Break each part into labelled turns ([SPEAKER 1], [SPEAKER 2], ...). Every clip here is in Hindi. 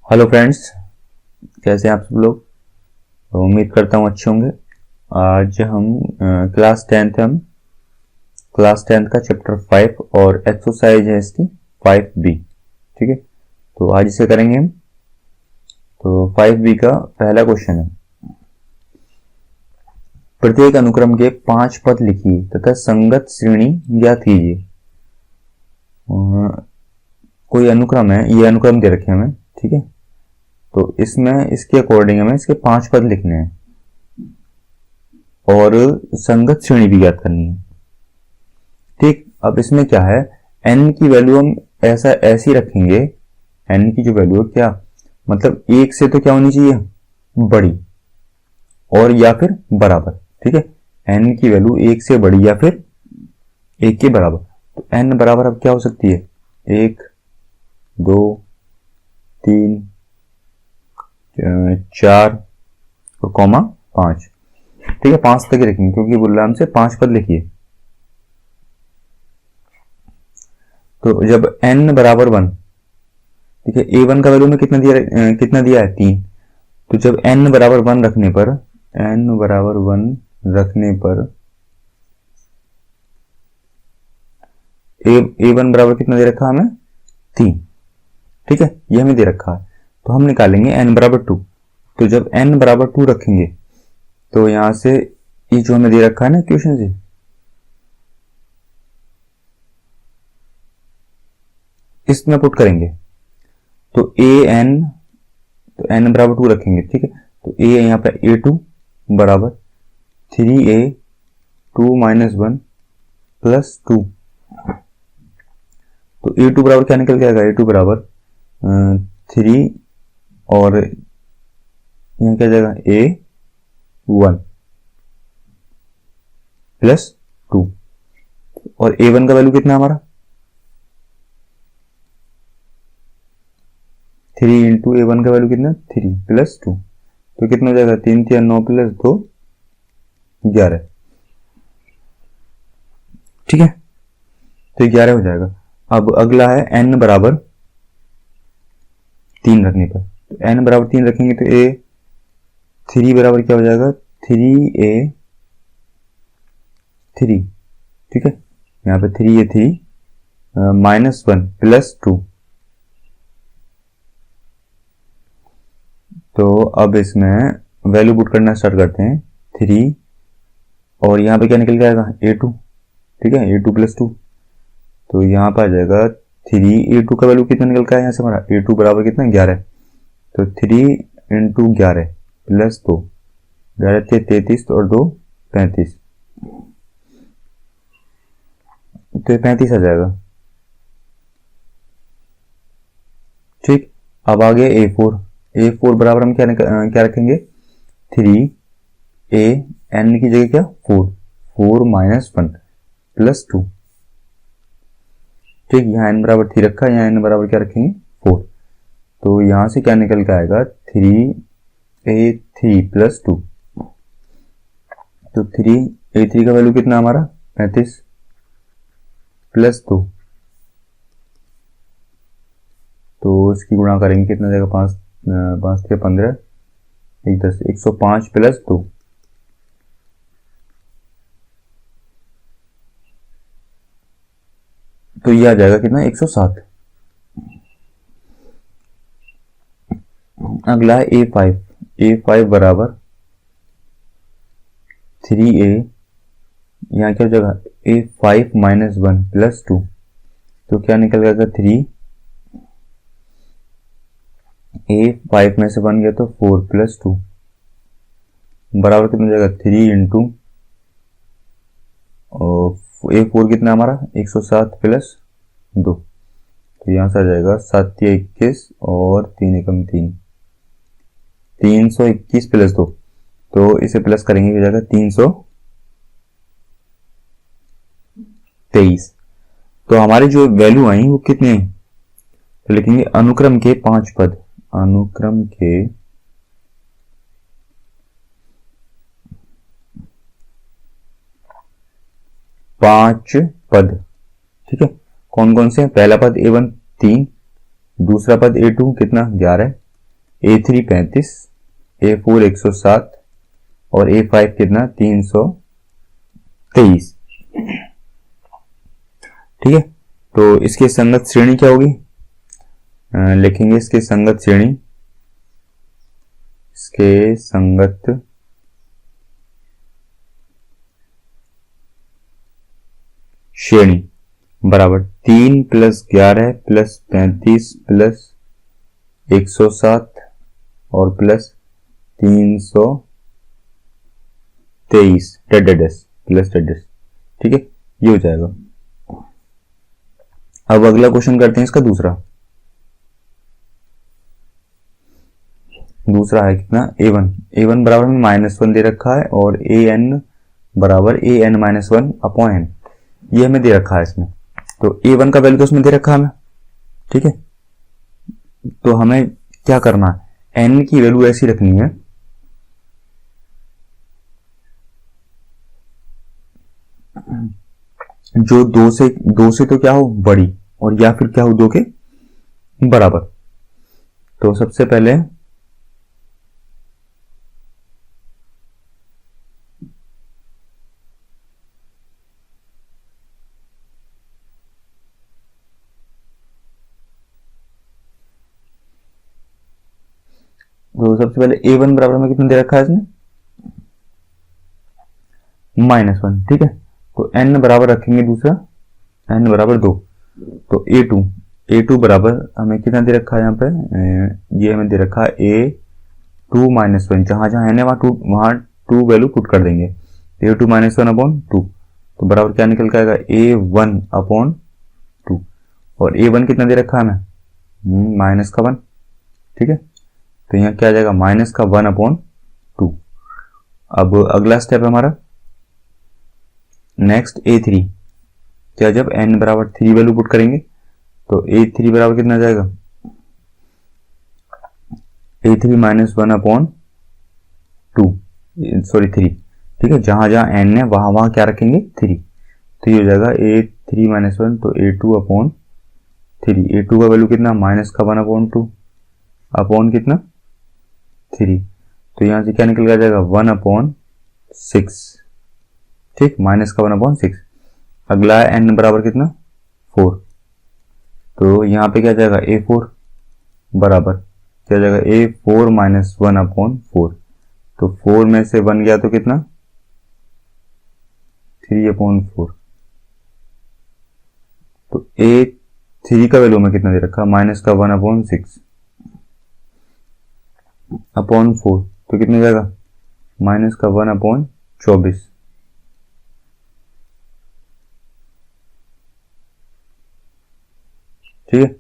[SPEAKER 1] हेलो फ्रेंड्स, कैसे हैं आप सब लोग। तो उम्मीद करता हूँ अच्छे होंगे। आज हम क्लास टेंथ का चैप्टर 5 और एक्सरसाइज है इसकी 5B। ठीक है, तो आज इसे करेंगे हम। तो 5B का पहला क्वेश्चन है, प्रत्येक अनुक्रम के 5 पद लिखिए तथा संगत श्रेणी ज्ञात कीजिए। कोई अनुक्रम है, ये अनुक्रम दे रखे हमें। ठीक है, तो इसमें इसके अकॉर्डिंग हमें इसके 5 पद लिखने हैं और संगत श्रेणी भी ज्ञात करनी है। ठीक, अब इसमें क्या है, n की वैल्यू हम ऐसी रखेंगे। n की जो वैल्यू है, क्या मतलब 1 से तो क्या होनी चाहिए, बड़ी और या फिर बराबर। ठीक है, n की वैल्यू 1 से बड़ी या फिर 1 के बराबर। तो n बराबर अब क्या हो सकती है, 1, 2, 3, 4 और कॉमा 5। ठीक है, 5 तक ही रखेंगे क्योंकि बोल रहा है हमसे 5 पद लिखिए। तो जब n बराबर 1, ठीक है, a1 का वैल्यू में कितना दिया है 3। तो जब n बराबर 1 रखने पर a1 बराबर कितना दे रखा हमें 3। ठीक है, ये हमें दे रखा है, तो हम निकालेंगे n बराबर 2। तो जब n बराबर 2 रखेंगे तो यहां से ये जो हमें दे रखा है ना इक्वेशन से, इसमें पुट करेंगे। तो n बराबर 2 रखेंगे। ठीक है, तो a यहाँ पे a2 बराबर 3a2 माइनस 1 प्लस 2। तो a2 बराबर क्या निकल के आएगा, a2 बराबर 3 और यहाँ क्या जाएगा a1 प्लस 2। और a1 का वैल्यू कितना हमारा 3 इंटू a1 का वैल्यू कितना 3 प्लस 2। तो कितना हो जाएगा 3 3 9 प्लस 2 11। ठीक है, तो 11 हो जाएगा। अब अगला है n बराबर 3 रखने पर। तो n बराबर 3 रखेंगे तो a3 बराबर क्या हो जाएगा 3a3। ठीक है, यहाँ पे 3a3 माइनस 1 प्लस 2। तो अब इसमें वैल्यू पुट करना स्टार्ट करते हैं। 3 और यहाँ पे क्या निकल के आएगा a2। ठीक है, a2 प्लस 2। तो यहाँ पर आ जाएगा 3a2 का वैल्यू कितना निकल के आया यहाँ से हमारा a2 बराबर कितना 11। तो 3 इंटू 11 प्लस 2, 11 थे 33 और 2 35। तो 35 आ जाएगा। ठीक, अब आ गया a4 बराबर हम क्या रखेंगे 3a n की जगह क्या 4 माइनस 1 प्लस 2। ठीक, यहाँ n बराबर 3 रखा, यहाँ n बराबर क्या रखेंगे 4। तो यहां से क्या निकल के आएगा 3a3 प्लस 2। तो 3a3 का वैल्यू कितना हमारा 35 प्लस 2। तो इसकी गुणा करेंगे कितना जाएगा 5 के 15 1 10 105 प्लस 2। तो ये आ जाएगा कितना 107। अगला है a5 बराबर 3a, यहाँ क्या हो जाएगा a5 माइनस 1 प्लस 2। तो क्या निकल जाएगा 3 a5 में से 1 गया तो 4 प्लस 2 बराबर कितना जाएगा 3 इंटू a4 कितना हमारा 107 प्लस 2। तो यहां से आ जाएगा 7 या 21 और 3 एकम 3, 321 प्लस 2। तो इसे प्लस करेंगे हो जाएगा 323। तो हमारी जो वैल्यू आई वो कितने हैं, तो लिखेंगे अनुक्रम के 5 पद, अनुक्रम के 5 पद। ठीक है, कौन कौन से हैं, पहला पद a1 3, दूसरा पद a2 कितना 11, A3 35, A4 107 और A5 कितना 323। ठीक है, तो इसकी संगत श्रेणी क्या होगी? लिखेंगे इसके संगत श्रेणी, इसके संगत श्रेणी बराबर 3 + 11 + 35 + 107 और + 323 प्लस डेडेस। ठीक है, ये हो जाएगा। अब अगला क्वेश्चन करते हैं इसका दूसरा है कितना a1 बराबर में -1 दे रखा है और an बराबर an-1 अपॉन n, ये हमें दे रखा है इसमें। तो a1 का वैल्यू तो उसमें दे रखा है हमें। ठीक है, तो हमें क्या करना है, n की वैल्यू ऐसी रखनी है जो दो से तो क्या हो बड़ी और या फिर क्या हो 2 के बराबर। तो सबसे पहले a1 बराबर में कितना दे रखा है इसने -1। ठीक है, तो n बराबर रखेंगे दूसरा, n बराबर 2। तो a2 बराबर हमें कितना दे रखा है यहाँ पे, ये हमें दे रखा है a2 -1, जहां जहां n है वहां 2 वैल्यू पुट कर देंगे। a2 -1 अपॉन 2, तो बराबर क्या निकल के आएगा a1 अपॉन 2। और a1 कितना दे रखा है हमें -1। ठीक है, तो यहाँ क्या आ जाएगा -1 अपॉन 2। अब अगला स्टेप है हमारा नेक्स्ट a3, क्या जब n बराबर 3 वैल्यू पुट करेंगे तो a3 बराबर कितना आ जाएगा a3 -1 अपॉन 2 सॉरी 3। ठीक है, जहां जहां n है वहां वहां क्या रखेंगे 3, तो ये हो जाएगा a3 -1, तो a2 अपॉन 3। a2 का वैल्यू कितना -1 अपॉन 2 अपॉन कितना 3, तो यहां से क्या निकल के आ जाएगा 1 अपॉन 6। ठीक, -1 अपॉन 6। अगला है n बराबर कितना 4, तो यहाँ पे क्या जाएगा a4 बराबर क्या जाएगा a4 -1 अपॉन 4। तो 4 में से 1 गया तो कितना 3 अपॉन 4। तो a3 का वैल्यू में कितना दे रखा -1 अपॉन 6 अपॉन 4, तो कितना जाएगा -1 अपॉन 24। ठीक है,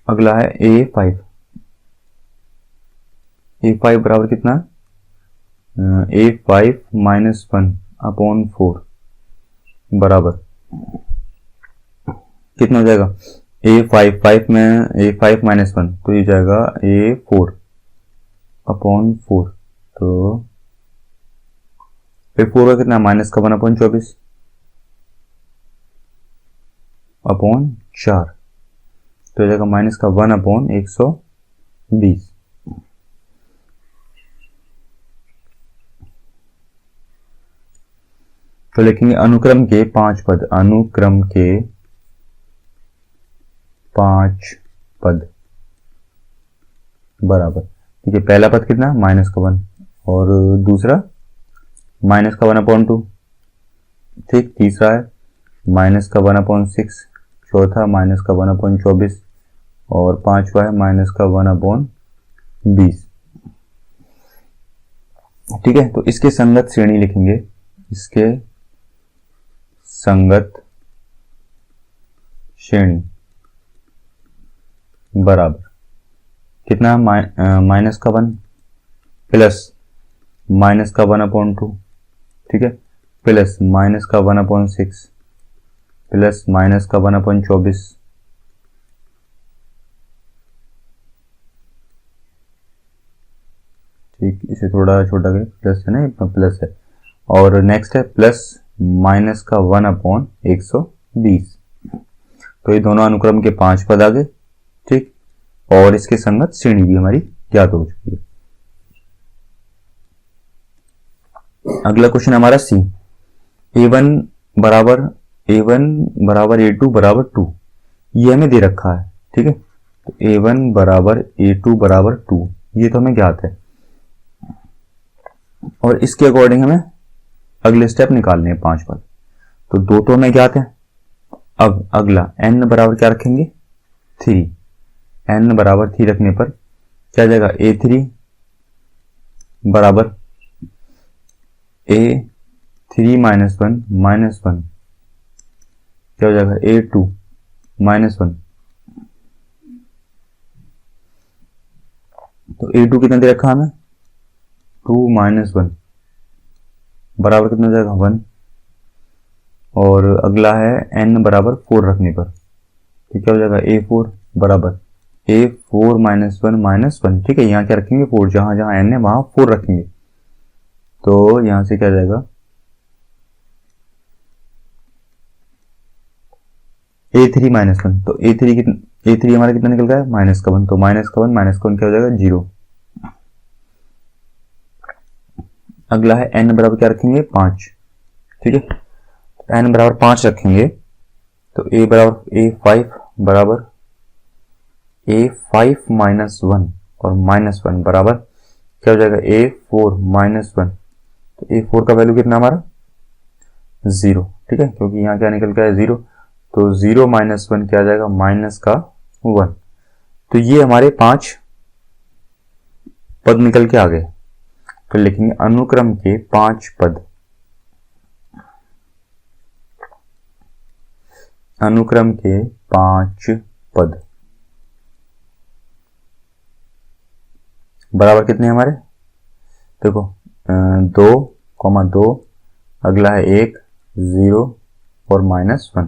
[SPEAKER 1] अगला है a5 बराबर कितना a5 -1 अपॉन 4 बराबर कितना हो जाएगा a5 में a5 -1, तो ये जाएगा a4 अपॉन 4। तो a4 का कितना -1 अपॉन 24 अपॉन 4, तो हो जाएगा -1 अपॉन 120। तो लिखेंगे अनुक्रम के 5 पद, अनुक्रम के 5 पद बराबर। ठीक है, पहला पद कितना -1 और दूसरा -1 अपॉन 2। ठीक, तीसरा है -1 अपॉन 6, चौथा -1 अपॉन 24 और पांचवा है -1 अपॉन 20। ठीक है, तो इसके संगत श्रेणी लिखेंगे, इसके संगत श्रेणी बराबर कितना -1 प्लस -1 अपॉन 2। ठीक है, प्लस -1 अपॉन 6 प्लस -1 अपॉन 24 ठीक, इसे थोड़ा छोटा करें, प्लस है ना, प्लस है। और नेक्स्ट है प्लस -1 अपॉन 120। तो ये दोनों अनुक्रम के 5 पद आ गए। ठीक, और इसके संगत श्रेणी भी हमारी ज्ञात हो चुकी है। अगला क्वेश्चन हमारा सी, a1 बराबर a2 बराबर 2, ये हमें दे रखा है। ठीक है, तो a1 बराबर a2 बराबर 2, ये तो हमें ज्ञात है और इसके अकॉर्डिंग हमें अगले स्टेप निकालने हैं 5 पद। तो 2 तो हमें ज्ञात है। अब अगला n बराबर क्या रखेंगे 3, n बराबर 3 रखने पर क्या हो जाएगा a3 बराबर a3 माइनस 1 क्या हो जाएगा a2 माइनस 1। तो a2 कितना दे रखा हमें 2 माइनस 1 बराबर कितना हो जाएगा 1। और अगला है n बराबर 4 रखने पर तो क्या हो जाएगा a4 बराबर a4 माइनस 1 माइनस 1। ठीक है, यहाँ क्या रखेंगे 4, जहां जहां n है वहां 4 रखेंगे। तो यहां से क्या जाएगा a3 माइनस 1, तो a3 हमारा कितना निकल गया है माइनस का 1, तो माइनस का 1 क्या हो जाएगा 0। अगला है n बराबर क्या रखेंगे 5। ठीक है, n बराबर 5 रखेंगे तो a बराबर a5 बराबर a5 माइनस 1 और माइनस 1 बराबर क्या हो जाएगा a4 माइनस 1। तो a4 का वैल्यू कितना हमारा 0। ठीक है, क्योंकि यहाँ क्या निकल गया है 0, तो 0 माइनस 1 क्या आ जाएगा माइनस का 1। तो ये हमारे 5 पद निकल के आ गए। तो लिखेंगे अनुक्रम के 5 पद, अनुक्रम के 5 पद बराबर कितने हमारे देखो 2,2, अगला है 1, 0 और माइनस 1।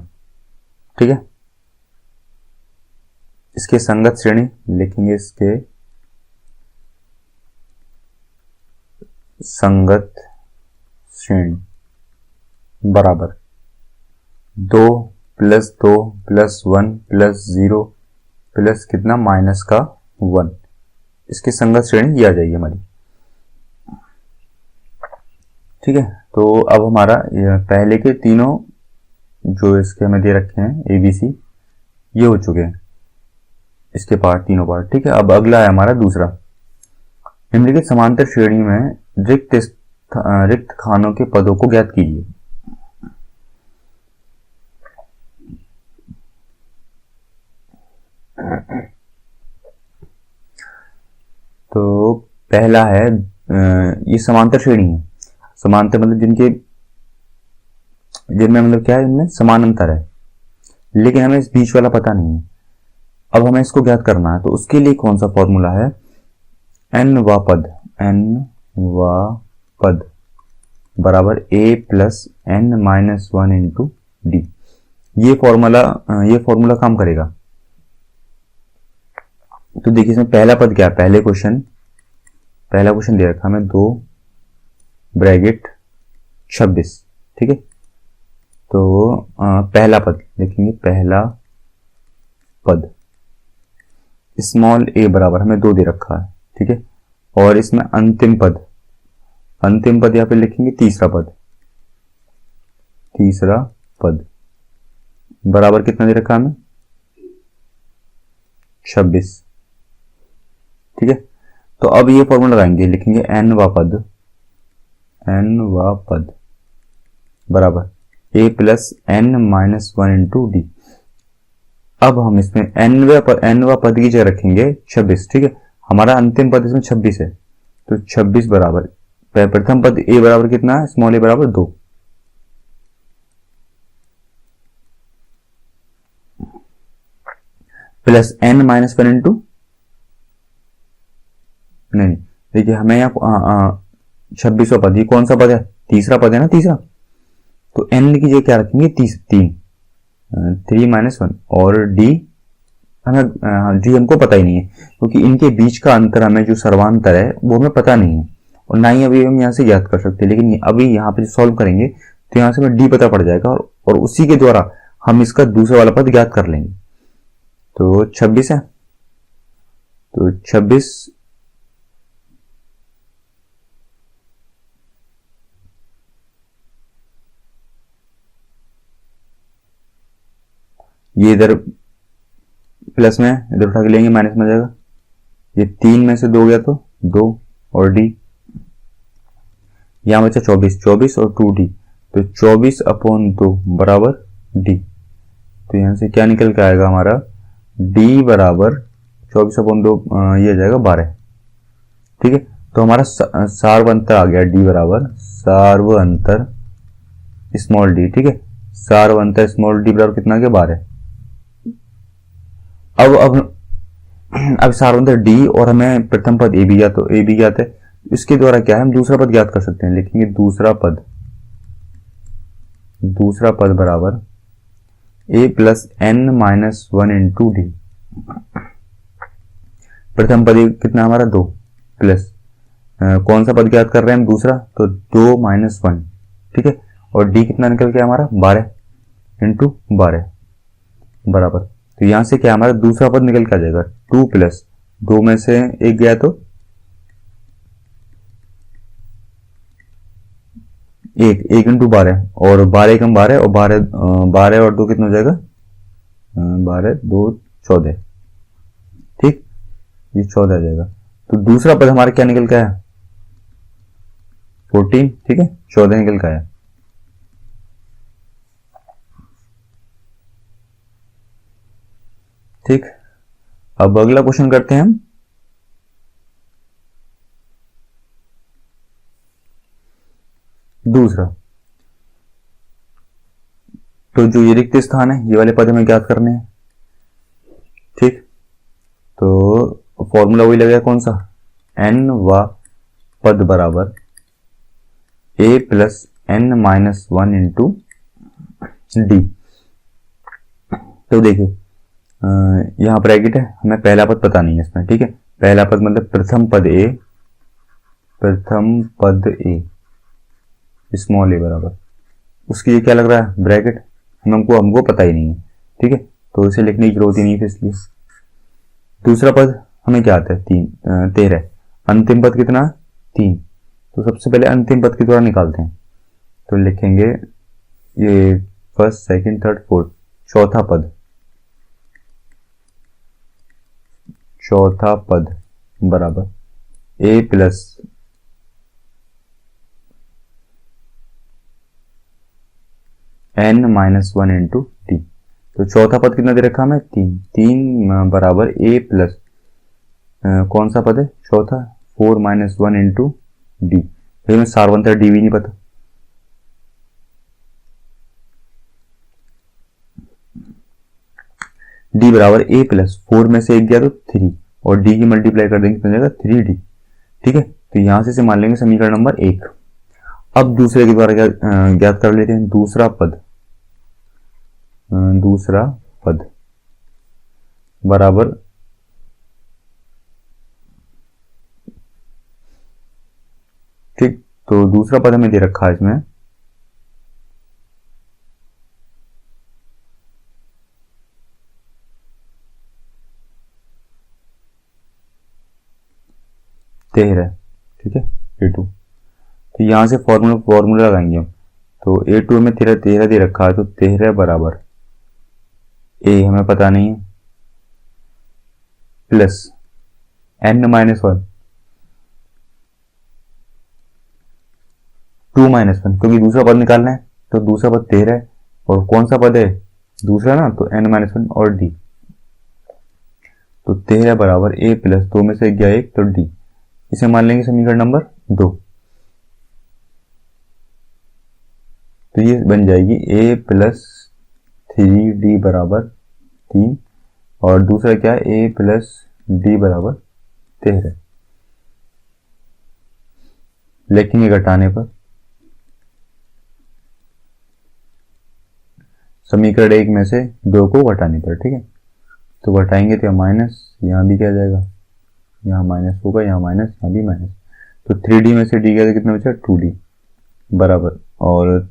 [SPEAKER 1] ठीक है, इसके संगत श्रेणी लिखेंगे, इसके संगत श्रेणी बराबर 2 प्लस 2 प्लस 1 प्लस 0 प्लस कितना माइनस का 1। इसकी संगत श्रेणी ये आ जाएगी हमारी। ठीक है, तो अब हमारा पहले के तीनों जो इसके हमें दे रखे हैं ABC ये हो चुके हैं, इसके पार्ट तीनों पार्ट। ठीक है, अब अगला है हमारा दूसरा, निम्नलिखित समांतर श्रेणी में रिक्त खानों के पदों को ज्ञात कीजिए। तो पहला है ये समांतर श्रेणी है। समांतर मतलब जिनमें मतलब क्या है, इनमें समान अंतर है, लेकिन हमें इस बीच वाला पता नहीं है। अब हमें इसको ज्ञात करना है, तो उसके लिए कौन सा फॉर्मूला है n वा पद बराबर a plus n minus 1 into D. ये फॉर्मूला काम करेगा। तो देखिए इसमें पहला पद क्या है, पहला क्वेश्चन दे रखा हमें 2 ब्रैकेट 26। ठीक है, तो पहला पद लिखेंगे, पहला पद स्मॉल a बराबर हमें 2 दे रखा है। ठीक है, और इसमें अंतिम पद यहाँ पे लिखेंगे तीसरा पद बराबर कितना दे रखा है हमें 26। ठीक है, तो अब ये फॉर्मूला लगाएंगे, लिखेंगे n वा पद बराबर a plus n minus 1 into D. अब हम इसमें n वा पद की जगह रखेंगे 26। ठीक है, हमारा अंतिम पद इसमें 26 है, तो 26 बराबर प्रथम पद a बराबर कितना है, स्मॉल a बराबर 2, प्लस n माइनस 1 इंटू, नहीं देखिए हमें यहाँ 26वां पद, ये कौन सा पद है, तीसरा पद है ना, तीसरा। तो n की जगह क्या रखेंगे 3 माइनस 1 और d हमको पता ही नहीं है, क्योंकि इनके बीच का अंतर हमें जो सर्वांतर है वो हमें पता नहीं है, और ना ही अभी हम यहाँ से ज्ञात कर सकते हैं। लेकिन अभी यहाँ पे सॉल्व करेंगे तो यहाँ से हमें d पता पड़ जाएगा, और उसी के द्वारा हम इसका दूसरा वाला पद ज्ञात कर लेंगे। तो 26 है, तो 26 ये इधर प्लस में, इधर उठा के लेंगे माइनस में आ जाएगा। ये 3 में से 2 गया तो 2 और डी, यहां बचा 24 और 2d, तो 24/2 बराबर डी। तो यहां से क्या निकल के आएगा हमारा, d बराबर 24/2, ये आ जाएगा 12। ठीक है, तो हमारा सार्व अंतर आ गया, d बराबर सार्व अंतर स्मॉल d। ठीक है, सार्व अंतर स्मॉल d बराबर कितना आ गया, 12। अब सार्व अंतर d और हमें प्रथम पद a b ज्ञात है, इसके द्वारा क्या है, हम दूसरा पद ज्ञात कर सकते हैं। लिखेंगे दूसरा पद बराबर a plus n-1 into D. प्रथम पद कितना हमारा 2 प्लस कौन सा पद ज्ञात कर रहे हैं हम, दूसरा, तो 2 - 1। ठीक है, और डी कितना निकल गया हमारा, 12 इंटू 12 बराबर, तो यहां से क्या हमारा दूसरा पद निकल के आ जाएगा, 2 प्लस 2 में से 1 गया तो 1 इंटू 12, और 12 कम 12, और 12 और 2 कितना हो जाएगा, 12 2 14। ठीक, ये 14 आ जाएगा। तो दूसरा पद हमारा क्या निकल के आया, 14। ठीक है, 14 निकल के आया। ठीक, अब अगला क्वेश्चन करते हैं हम। दूसरा, तो जो ये रिक्त स्थान है, ये वाले पद हमें ज्ञात करने हैं। ठीक, तो फॉर्मूला वही लगेगा, कौन सा, n व पद बराबर a plus n-1 into D. तो देखिए यहाँ ब्रैकेट है, हमें पहला पद पता नहीं है इसमें। ठीक है, पहला पद मतलब प्रथम पद a स्मॉल a बराबर, उसके लिए क्या लग रहा है, ब्रैकेट, हमको पता ही नहीं है। ठीक है, तो इसे लिखने की जरूरत ही नहीं है, इसलिए दूसरा पद हमें क्या आता है, 13। अंतिम पद कितना, 3। तो सबसे पहले अंतिम पद की द्वारा निकालते हैं, तो लिखेंगे ये फर्स्ट, सेकंड, थर्ड, फोर्थ, चौथा पद बराबर a plus n-1 into D. तो चौथा पद कितना दे रखा हमें, 3 बराबर a प्लस कौन सा पद है, चौथा, 4 - 1 इंटू डी। फिर हमें सार्वंतर डी भी नहीं पता। डी बराबर a प्लस 4 में से 1 गया तो 3, और डी की मल्टीप्लाई कर देंगे तो जाएगा 3d। ठीक है, तो यहां से मान लेंगे समीकरण नंबर 1। अब दूसरे के द्वारा ज्ञात कर लेते हैं, दूसरा पद बराबर ठीक, तो दूसरा पद हमें दे रखा है इसमें 13। ठीक है, a2। तो यहां से फॉर्मूला लगाएंगे हम, तो a2 में 13 दे रखा है, तो 13 बराबर a हमें पता नहीं है, प्लस n-1 2 - 1, क्योंकि दूसरा पद निकालना है, तो दूसरा पद 13 है, और कौन सा पद है दूसरा ना, तो n-1 और d। तो 13 बराबर a प्लस 2 में से गया 1 तो d, इसे मान लेंगे समीकरण नंबर 2। तो ये बन जाएगी a प्लस 3d बराबर 3, और दूसरा क्या है, a प्लस d बराबर 13। लिखेंगे घटाने पर, समीकरण 1 में से 2 को घटाने पर। ठीक है, तो घटाएंगे तो माइनस, यहाँ भी क्या जाएगा, यहाँ माइनस होगा, यहाँ माइनस, यहाँ भी माइनस, तो 3d में से d गया तो कितना बचा, 2d बराबर, और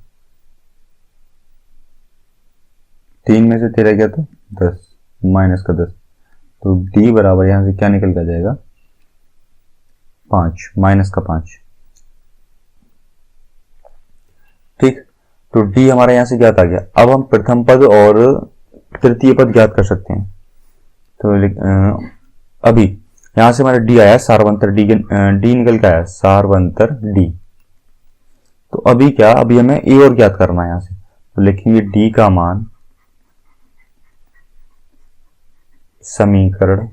[SPEAKER 1] 3 में से 13 गया तो 10, माइनस का 10, तो d बराबर यहां से क्या निकल कर जाएगा, 5, माइनस का 5। ठीक, तो d हमारा यहां से ज्ञात आ गया। अब हम प्रथम पद और तृतीय पद ज्ञात कर सकते हैं। तो अभी यहां से हमारा डी आया, सारवंतर डी निकल के आया, सारवंतर डी। तो अभी क्या, अभी हमें ए और ज्ञात करना है। यहां से तो लिखेंगे डी का मान समीकरण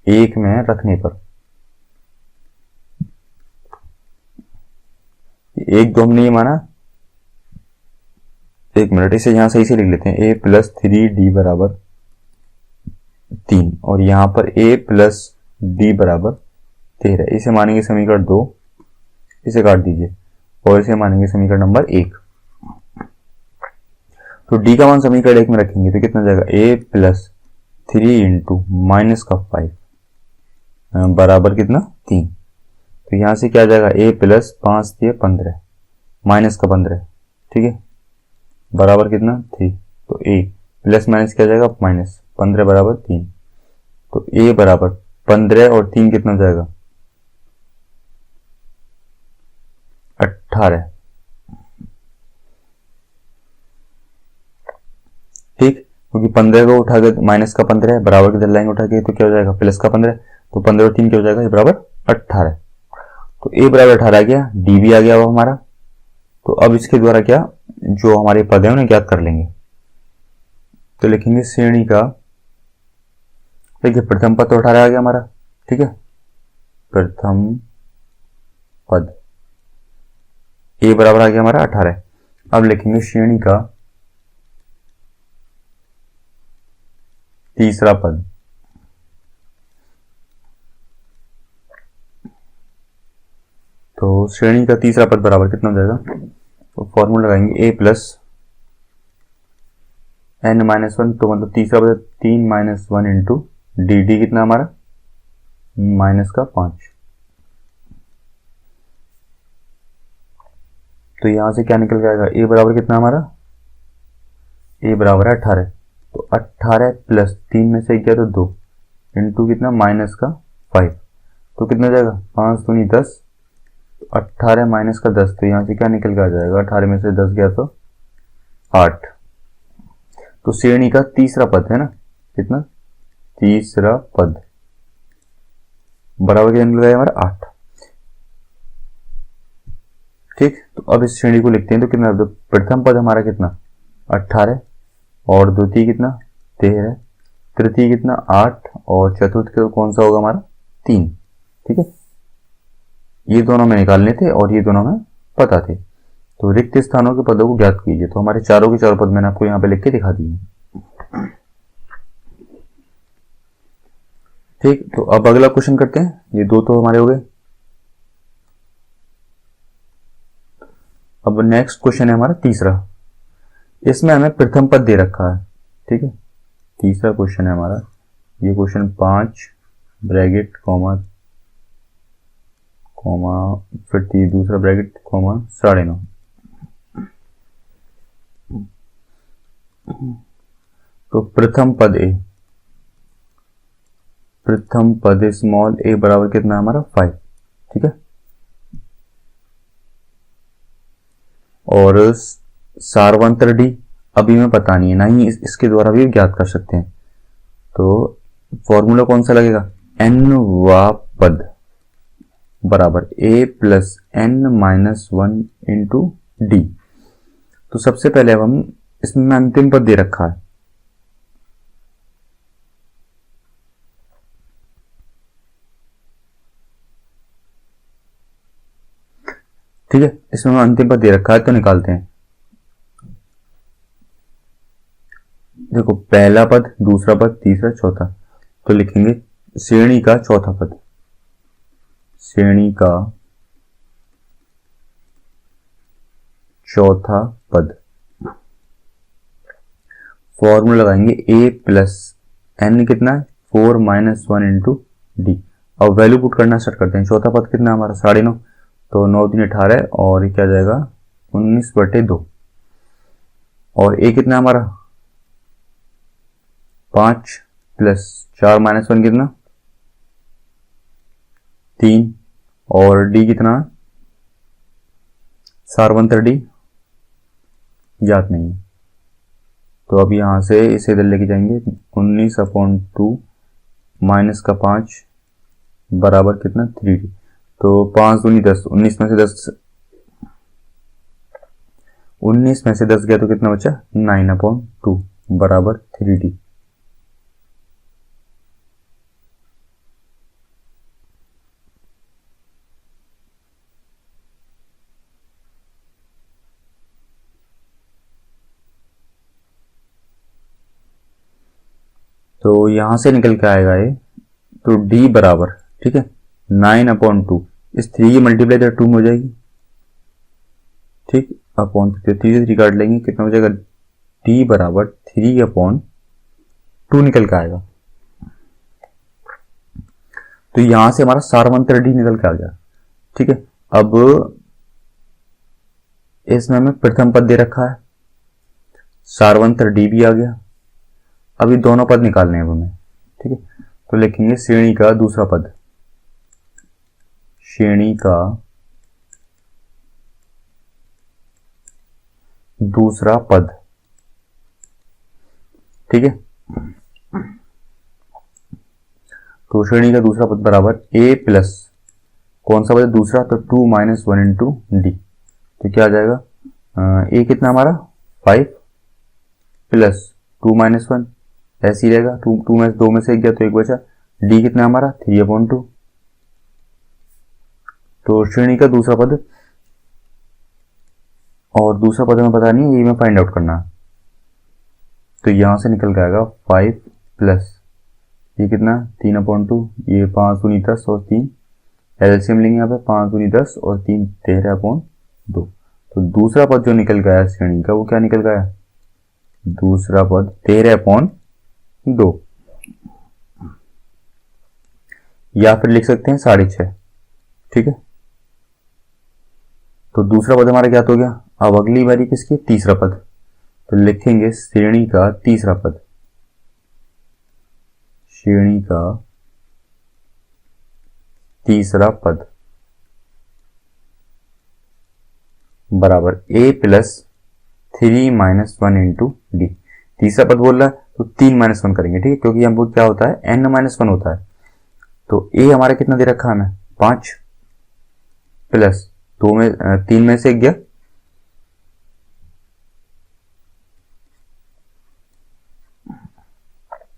[SPEAKER 1] 1 में रखने पर, 1 2 हमने ये माना, 1 मिनट इसे यहां सही से लिख लेते हैं, a प्लस 3d बराबर 3 और यहां पर a प्लस d बराबर 13। इसे मानेंगे समीकरण 2, इसे काट दीजिए और इसे मानेंगे समीकरण नंबर 1। तो d का मान समीकरण 1 में रखेंगे तो कितना जाएगा, a प्लस 3 इंटू माइनस का 5 बराबर कितना 3। तो यहां से क्या जाएगा, a प्लस 5 दिए 15 माइनस का 15, ठीक है, बराबर कितना 3। तो a प्लस माइनस क्या जाएगा, माइनस 15 बराबर 3। तो a बराबर 15 और 3 कितना जाएगा, 18। ठीक, क्योंकि 15 को उठा के माइनस का 15 है, बराबर किधर लाएंगे उठा के, तो क्या हो जाएगा प्लस का 15। तो 15 और 3 क्या हो जाएगा, बराबर 18। तो a बराबर 18 आ गया, d भी आ गया वो हमारा। तो अब इसके द्वारा क्या, जो हमारे पद है उन्हें ज्ञात कर लेंगे। तो लिखेंगे श्रेणी का, देखिए प्रथम पद तो 18 आ गया हमारा, ठीक है, प्रथम पद a बराबर आ गया हमारा 18। अब लिखेंगे श्रेणी का तीसरा पद, तो श्रेणी का तीसरा पद बराबर कितना हो जाएगा, तो फॉर्मूला लगाएंगे a प्लस n माइनस 1, तो मतलब तीसरा पद 3 माइनस 1 इंटू डी कितना हमारा माइनस का 5। तो यहां से क्या निकल जाएगा, a बराबर कितना हमारा, a बराबर है 18। तो 18 प्लस 3 में से क्या, तो 2 इंटू कितना माइनस का 5, तो कितना जाएगा 5 दूनी 10, 18 माइनस का 10। तो यहां से क्या निकल के आ जाएगा, 18 में से 10 गया तो 8। तो श्रेणी का तीसरा पद है ना, कितना, तीसरा पद बराबर क्या निकल गया हमारा 8। ठीक, तो अब इस श्रेणी को लिखते हैं तो कितना, तो प्रथम पद हमारा कितना 18 और द्वितीय कितना 13, तृतीय कितना 8 और चतुर्थ कौन सा होगा हमारा 3। ठीक है, ये दोनों में निकालने थे और ये दोनों में पता थे। तो रिक्त स्थानों के पदों को ज्ञात कीजिए। तो हमारे चारों के चारों पद मैंने आपको यहाँ पे लिख के दिखा दिए। ठीक, तो अब अगला क्वेश्चन करते हैं। ये दो तो हमारे हो गए। अब नेक्स्ट क्वेश्चन है हमारा तीसरा। इसमें हमें प्रथम पद दे रखा है। ठीक है, तीसरा क्वेश्चन है हमारा, ये क्वेश्चन 5 ब्रैकेट कॉमा फिर दूसरा ब्रैकेट कॉमा 9.5। तो प्रथम पद ए, प्रथम पद स्मॉल ए बराबर कितना हमारा 5। ठीक है, और सारवंतर डी अभी में पता नहीं है, ना ही इसके द्वारा भी ज्ञात कर सकते हैं। तो फॉर्मूला कौन सा लगेगा, एन वा पद बराबर A plus n minus 1 into D. तो सबसे पहले अब हम इसमें अंतिम पद दे रखा है। ठीक है, इसमें अंतिम पद दे रखा है तो निकालते हैं। देखो, पहला पद, दूसरा पद, तीसरा, चौथा। तो लिखेंगे श्रेणी का चौथा पद, श्रेणी का चौथा पद। फॉर्मूला लगाएंगे ए प्लस एन कितना है 4 माइनस 1 इंटू डी। अब वैल्यू पुट करना स्टार्ट करते हैं। चौथा पद कितना हमारा 9.5, तो 9 3 18 और क्या जाएगा 19/2। और ए कितना हमारा 5 प्लस 4 माइनस 1 कितना 3 और डी कितना सारवंतर डी ज्ञात नहीं है। तो अब यहाँ से इसे इधर लेके जाएंगे, 19/2 माइनस का 5 बराबर कितना 3D। तो 5 दूनी 10, 19 में से 10 गया तो कितना बचा 9/2 बराबर 3D। तो यहां से निकल के आएगा ये, तो D बराबर, ठीक है, 9/2, इस 3 की मल्टीप्लाई 2 में हो जाएगी, ठीक, अपॉन 3 काट लेंगे, कितना हो जाएगा D बराबर 3/2 निकल के आएगा। तो यहां से हमारा सारवंतर D निकल के आ गया, ठीक है। अब इसमें हमें प्रथम पद दे रखा है, सारवंतर D भी आ गया। अभी दोनों पद निकालने हैं हमें, ठीक है। तो लिखेंगे श्रेणी का दूसरा पद, श्रेणी का दूसरा पद, ठीक है। तो श्रेणी का दूसरा पद बराबर a प्लस कौन सा पद है दूसरा, तो 2 - 1 इंटू डी। तो क्या आ जाएगा, a कितना हमारा 5 प्लस 2 - 1 ऐसे ही रहेगा, 2 में 2 में से 1 गया तो 1 बचा, d कितना हमारा 3/2। तो श्रेणी का दूसरा पद, और दूसरा पद हमें पता नहीं है, ये मैं फाइंड आउट करना है। तो यहां से निकल के आएगा 5 प्लस ये कितना 3/2, ये 5 दूनी 10 और 3 एलसीएम लेंगे यहाँ पे, 5 दूनी 10 और 3 13/2। तो दूसरा पद जो निकल गया श्रेणी का वो क्या निकल गया, दूसरा पद 13/2, या फिर लिख सकते हैं 6.5, ठीक है। तो दूसरा पद हमारा ज्ञात हो गया। अब अगली बारी किसकी, तीसरा पद। तो लिखेंगे श्रेणी का तीसरा पद, श्रेणी का तीसरा पद बराबर a प्लस 3 - 1 इंटू डी। तीसरा पद बोल रहा है तो 3 - 1 करेंगे, ठीक है, क्योंकि हमको क्या होता है n - 1 होता है। तो a हमारा कितना दे रखा है हमें 5 प्लस 3 में से 1 गया,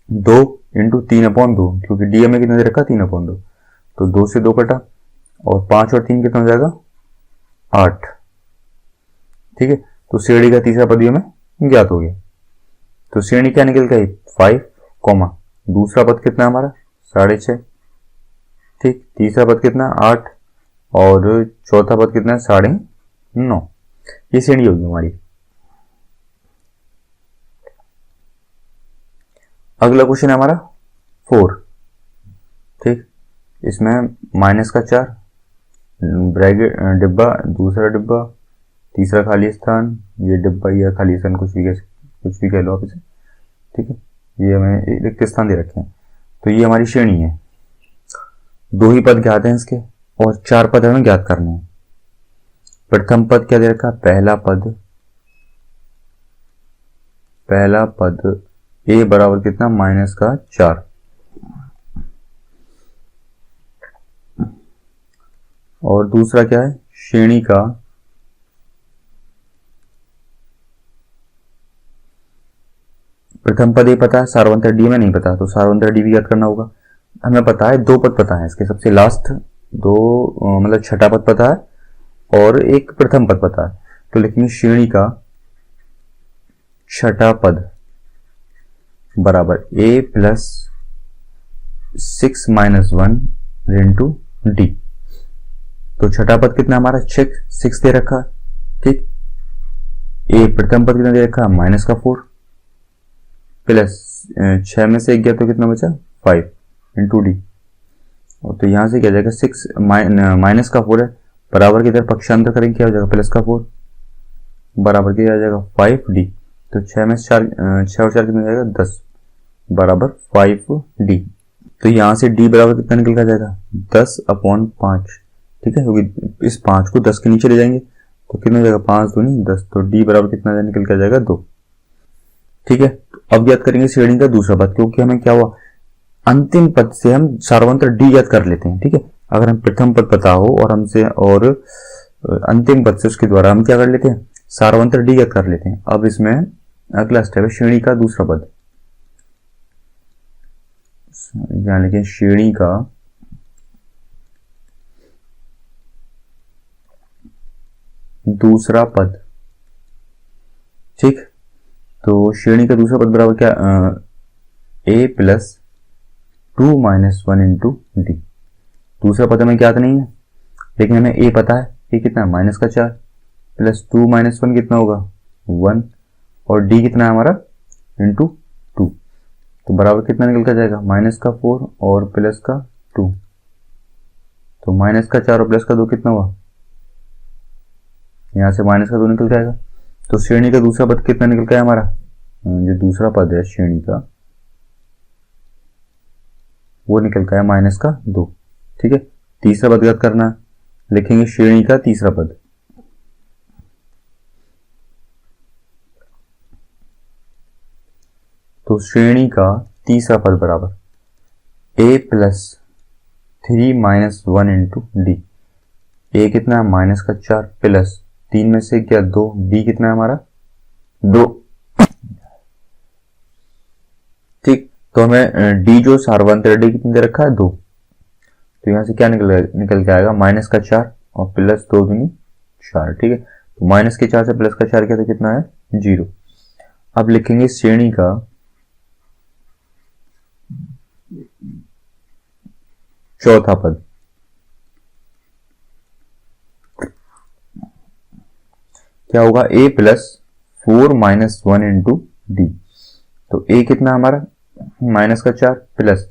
[SPEAKER 1] दो इंटू 3/2, क्योंकि डी में कितना दे रखा 3/2, तो 2 से 2 कटा, और 5 और 3 कितना हो जाएगा 8, ठीक है। तो श्रेणी का तीसरा पद भी हमें ज्ञात हो गया। तो श्रेणी क्या निकल गई 5, दूसरा पद कितना हमारा 6.5, ठीक, तीसरा पद कितना 8 और चौथा पद कितना 9.5, ये श्रेणी होगी हमारी। अगला क्वेश्चन है हमारा 4, ठीक, इसमें -4 डिब्बा, दूसरा डिब्बा, तीसरा खाली स्थान, ये डिब्बा या खाली स्थान कुछ भी कह लो आप इसे, ठीक है, ये हमें रिक्त स्थान दे रखे हैं। तो ये हमारी श्रेणी है, 2 ही पद ज्ञात हैं इसके और 4 पद हमें ज्ञात करने हैं। प्रथम पद क्या दे रखा, पहला पद a बराबर कितना -4, और दूसरा क्या है श्रेणी का प्रथम पद ये पता है, सारवंतर डी में नहीं पता, तो सारवंतर डी भी ज्ञात करना होगा। हमें पता है 2 पद पता है इसके, सबसे लास्ट 2 मतलब छठा पद पता है और एक प्रथम पद पता है। तो लिखेंगे श्रेणी का छठा पद बराबर a प्लस 6 - 1 इंटू डी। तो छठा पद कितना हमारा 6 दे रखा, ठीक, a प्रथम पद कितना दे रखा -4 प्लस 6 में से 1 गया तो कितना बचा 5 इंटू डी। और तो यहां से क्या जाएगा 6 -4 है, बराबर की तरफ पक्षांतर करेंगे क्या हो जाएगा +4 बराबर क्या आ जाएगा 5d। तो 6 में 4 6 और 4 कितना जाएगा 10 बराबर 5d। तो यहां से d बराबर कितना निकल कर जाएगा 10/5, ठीक है, क्योंकि इस 5 को 10 के नीचे ले जाएंगे तो कितना हो जाएगा 5 दूनी 10, तो d बराबर कितना निकल कर जाएगा 2। ठीक है। अब ज्ञात करेंगे श्रेणी का दूसरा पद, क्योंकि हमें क्या हुआ, अंतिम पद से हम सार्वंत्र डी ज्ञात कर लेते हैं। ठीक है, अगर हम प्रथम पद पता हो और हमसे और अंतिम पद से उसके द्वारा हम क्या कर लेते हैं, सार्वंत्र डी ज्ञात कर लेते हैं। अब इसमें अगला स्टेप है श्रेणी का दूसरा पद। यहां लिखें श्रेणी का दूसरा पद। ठीक, तो श्रेणी का दूसरा पद बराबर क्या, a plus 2 minus 1 into D. दूसरा पद हमें ज्ञात नहीं है, लेकिन हमें a पता है, a कितना है माइनस का 4, प्लस 2 माइनस 1 कितना होगा 1, और d कितना है हमारा इंटू 2, तो बराबर कितना निकल कर जाएगा माइनस का 4 और प्लस का 2, तो माइनस का 4 और प्लस का 2 कितना हुआ, यहां से माइनस का 2 निकल जाएगा। तो श्रेणी का दूसरा पद कितना निकल गया हमारा, जो दूसरा पद है श्रेणी का वो निकल गया माइनस का 2। ठीक है, तीसरा पद ज्ञात करना, लिखेंगे श्रेणी का तीसरा पद। तो श्रेणी का तीसरा पद बराबर a plus 3 minus 1 into D. A कितना है माइनस का 4, प्लस 3 में से क्या 2, डी कितना है हमारा 2। ठीक, तो हमें डी जो सार्वंत्र डी कितने दे रखा है 2, तो यहां से क्या निकल के आएगा माइनस का 4 और प्लस 2 दूनी 4। ठीक है, तो माइनस के 4 से प्लस का 4 क्या, तो कितना है 0। अब लिखेंगे श्रेणी का चौथा पद। क्या होगा, a plus 4 minus 1 into D. तो a कितना हमारा माइनस का 4, प्लस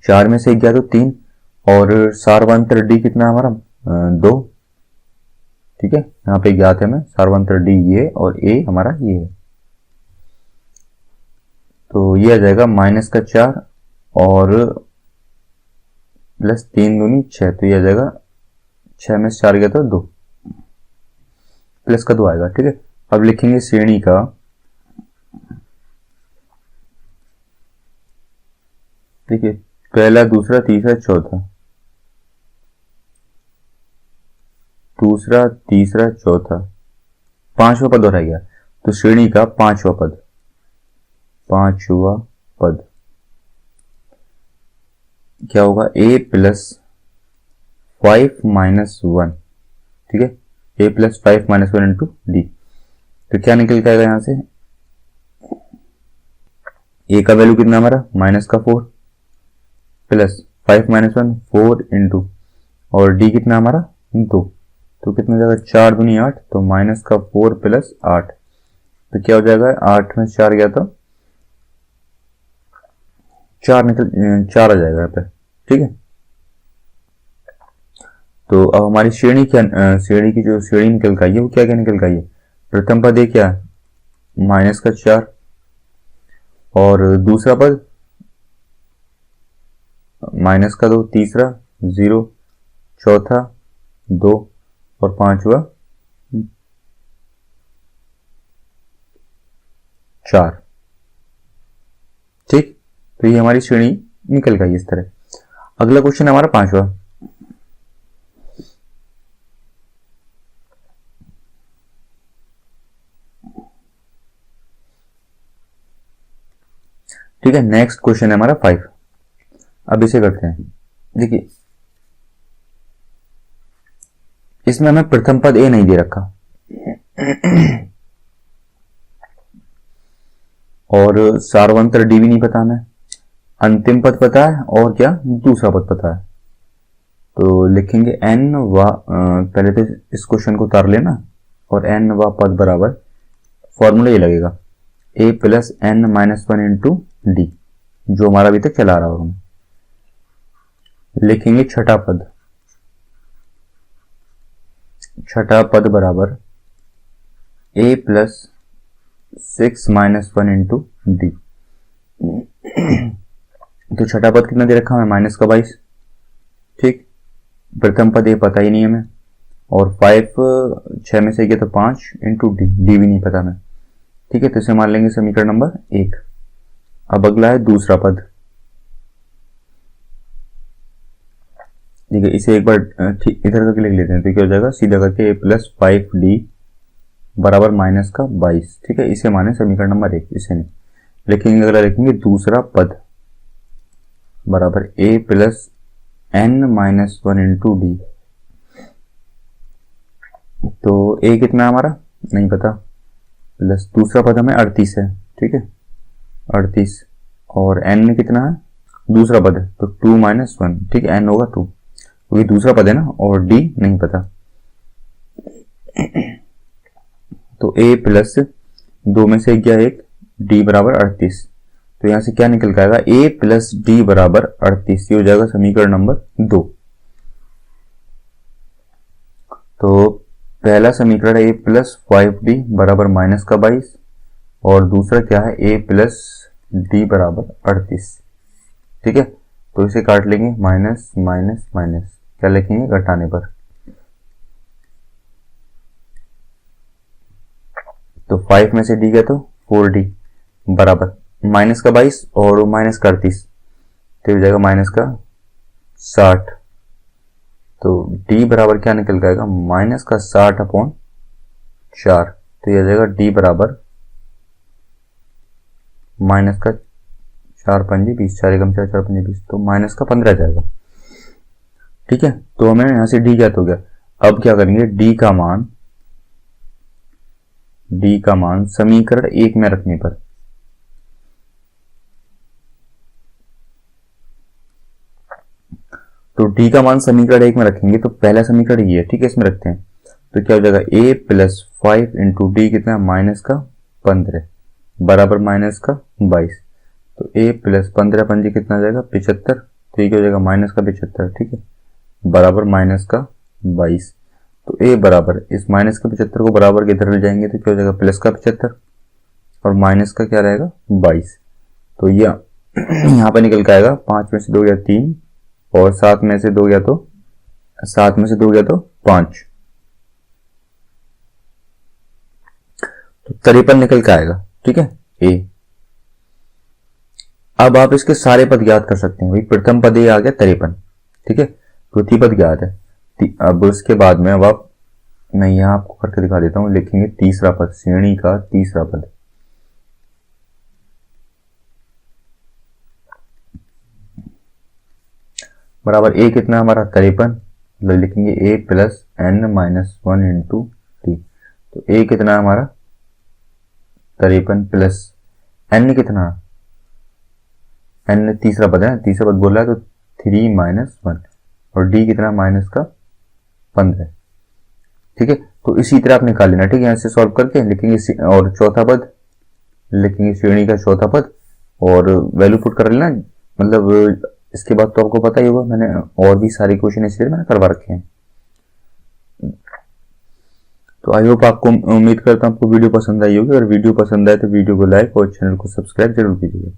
[SPEAKER 1] 4 में से गया तो 3, और सार्वंत्र d कितना हमारा 2। ठीक है, यहाँ पे ज्ञात है हमें सार्वंत्र d ये और a हमारा ये है, तो ये आ जाएगा माइनस का 4 और प्लस 3 दूनी 6, तो ये आ जाएगा 6 में से 4 गया तो 2, प्लस का 2 आएगा। ठीक है, अब लिखेंगे श्रेणी का ठीक है पहला, दूसरा, तीसरा, चौथा, दूसरा, तीसरा, चौथा, पांचवा पद रह गया, तो श्रेणी का पांचवा पद। पांचवा पद क्या होगा, a प्लस 5 माइनस 1। ठीक है, a plus 5 minus 1 into D. तो क्या निकल के आएगा यहां से, a का वैल्यू कितना हमारा माइनस का 4, प्लस 5 माइनस 1 4 इंटू, और d कितना हमारा 2, तो कितना हो जाएगा 4 दूनी 8, तो माइनस का 4 प्लस 8, तो क्या हो जाएगा 8 में 4 गया तो 4 आ जाएगा यहाँ पे। ठीक है, तो अब हमारी श्रेणी क्या, श्रेणी की जो श्रेणी निकल का है वो क्या क्या निकल का है, प्रथम पद है क्या माइनस का 4, और दूसरा पद माइनस का 2, तीसरा 0, चौथा 2, और पांचवा 4। ठीक, तो ये हमारी श्रेणी निकल गई इस तरह। अगला क्वेश्चन हमारा पांचवा, ठीक है। नेक्स्ट क्वेश्चन है हमारा 5। अब इसे करते हैं। देखिए इसमें हमें प्रथम पद ए नहीं दे रखा और सार्वंत्र डी भी नहीं पता हमें, अंतिम पद पता है और क्या दूसरा पद पता है। तो लिखेंगे n व पहले तो इस क्वेश्चन को उतार लेना, और n व पद बराबर फॉर्मूला ये लगेगा a plus n minus 1 into D, जो हमारा अभी तक चला रहा होगा। लिखेंगे छठा पद, छठा पद बराबर a plus 6 minus 1 into D. तो छठा पद कितना दे रखा है माइनस का 22। ठीक, प्रथम पद ये पता ही नहीं हमें, और 5 6 में से गया तो 5 इंटू डी, डी भी नहीं पता हमें। ठीक है, तो इसे मान लेंगे समीकरण नंबर 1। अब अगला है दूसरा पद। ठीक है, इसे एक बार ठीक इधर करके लिख लेते हैं, तो क्या हो जाएगा, सीधा करके a प्लस 5d बराबर माइनस का 22। ठीक है, इसे माने समीकरण नंबर 1, इसे नहीं लिखेंगे। अगला लिखेंगे दूसरा पद बराबर a plus n minus 1 into D. तो a कितना है हमारा नहीं पता, प्लस दूसरा पद हमें 38 है। ठीक है, 38 और n में कितना है, दूसरा पद है तो 2 माइनस 1। ठीक है, n होगा 2 क्योंकि दूसरा पद है ना, और d नहीं पता। तो a प्लस 2 में से गया 1, d बराबर 38। तो यहां से क्या निकल के आएगा, a प्लस डी बराबर 38। ये हो जाएगा समीकरण नंबर 2। तो पहला समीकरण a प्लस 5d बराबर माइनस का 22 और दूसरा क्या है a प्लस डी बराबर 38। ठीक है, तो इसे काट लेंगे, माइनस माइनस माइनस, क्या लिखेंगे घटाने पर। तो 5 में से d गया तो 4d बराबर माइनस का 22 और माइनस का 38, तो हो जाएगा माइनस का 60। तो d बराबर क्या निकल के आएगा, माइनस का 60 अपॉन 4। तो यह जाएगा d बराबर माइनस का 4 पंजे 20, 4 एकम 4, 4 पंजे 20, तो माइनस का 15 जाएगा। ठीक है, तो हमें यहां से d ज्ञात हो गया। अब क्या करेंगे, d का मान समीकरण 1 में रखने पर, तो d का मान समीकरण 1 में रखेंगे तो पहला समीकरण ये है। ठीक है, इसमें रखते हैं तो क्या हो जाएगा, a प्लस 5 इंटू डी कितना, माइनस का 15 बराबर माइनस का 22। तो a प्लस 15 पंजे कितना जाएगा 75, तो ये क्या हो जाएगा माइनस का 75। ठीक है, बराबर माइनस का 22। तो a बराबर इस माइनस का 75 को बराबर के इधर ले जाएंगे तो क्या हो जाएगा प्लस का 75 और माइनस का क्या रहेगा 22। तो यह यहाँ पर निकल के आएगा 5 में से 2 गया 3 और 7 में से 2 गया तो 5, तो 53 निकल के आएगा। ठीक है, a। अब आप इसके सारे पद ज्ञात कर सकते हैं। भाई प्रथम पद ये आ गया 53। ठीक है, द्वितीय पद ज्ञात है। अब उसके बाद में अब आप, मैं यहां आपको करके दिखा देता हूं, लिखेंगे तीसरा पद, श्रेणी का तीसरा पद बराबर a कितना हमारा 53, मतलब लिखेंगे a plus n minus 1 into T. तो a कितना हमारा 53 प्लस n कितना, n तीसरा पद है, तीसरा पद बोल रहा है तो 3 माइनस 1 और d कितना माइनस का 15। ठीक है, तो इसी तरह आप निकाल लेना। ठीक है, यहां से सॉल्व करके लिखेंगे और चौथा पद लिखेंगे, श्रेणी का चौथा पद और वैल्यू पुट कर लेना। मतलब इसके बाद तो आपको पता ही होगा, मैंने और भी सारे क्वेश्चन इसलिए मैंने करवा रखे हैं। तो आई होप आपको, उम्मीद करता हूं आपको वीडियो पसंद आई होगी। अगर वीडियो पसंद आए तो वीडियो को लाइक और चैनल को सब्सक्राइब जरूर कीजिएगा।